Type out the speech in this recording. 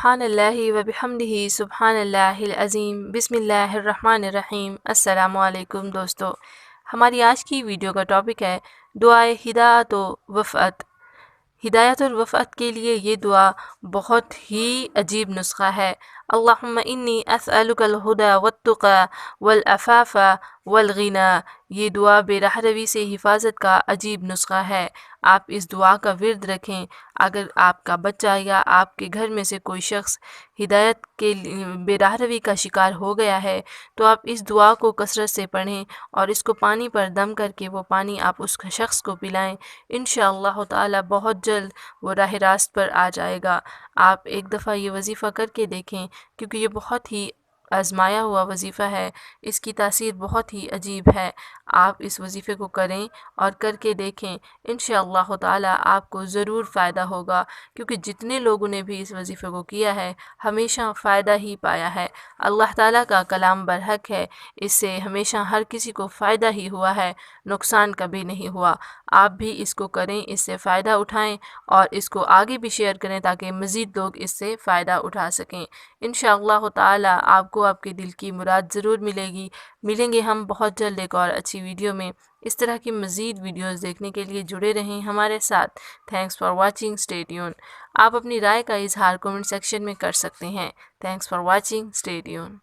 सुब्हानल्लाहि व बिहम्दिही सुब्हानल्लाहिल अज़ीम बिस्मिल्लाहिर्रहमानिर्रहीम। अस्सलामु अलैकुम दोस्तों, हमारी आज की वीडियो का टॉपिक है दुआए हिदायत व वफ़अत। हिदायत और वफ़अत के लिए ये दुआ बहुत ही अजीब नुस्खा है। अल्लाहुम्मा इन्नी अस्अलुकल हुदा वत्तुक़ा वल अफ़ाफ़ा वल गिना। ये दुआ बेराह रवी से हिफाजत का अजीब नुस्खा है। आप इस दुआ का विर्द रखें। अगर आपका बच्चा या आपके घर में से कोई शख्स हिदायत के बेराह रवी का शिकार हो गया है तो आप इस दुआ को कसरत से पढ़ें और इसको पानी पर दम करके वो पानी आप उस शख्स को पिलाएं। इंशाअल्लाह ताला बहुत जल्द वो राह रास्त पर आ जाएगा। आप एक दफ़ा ये वजीफ़ा करके देखें, क्योंकि ये बहुत ही आजमाया हुआ वजीफ़ा है। इसकी तासीर बहुत ही अजीब है। आप इस वजीफ़े को करें और करके देखें। इंशाअल्लाह ताला आपको ज़रूर फ़ायदा होगा, क्योंकि जितने लोगों ने भी इस वजीफ़े को किया है हमेशा फ़ायदा ही पाया है। अल्लाह ताला का कलाम बरहक है, इससे हमेशा हर किसी को फ़ायदा ही हुआ है, नुकसान कभी नहीं हुआ। आप भी इसको करें, इससे फ़ायदा उठाएं और इसको आगे भी शेयर करें ताकि मज़ीद लोग इससे फ़ायदा उठा सकें। इंशाअल्लाह ताला आपको आपके दिल की मुराद ज़रूर मिलेगी। मिलेंगे हम बहुत जल्द एक और अच्छी वीडियो में। इस तरह की मज़ीद वीडियोज़ देखने के लिए जुड़े रहें हमारे साथ। Thanks for watching, stay tune. आप अपनी राय का इजहार कमेंट सेक्शन में कर सकते हैं। Thanks for watching, stay tune.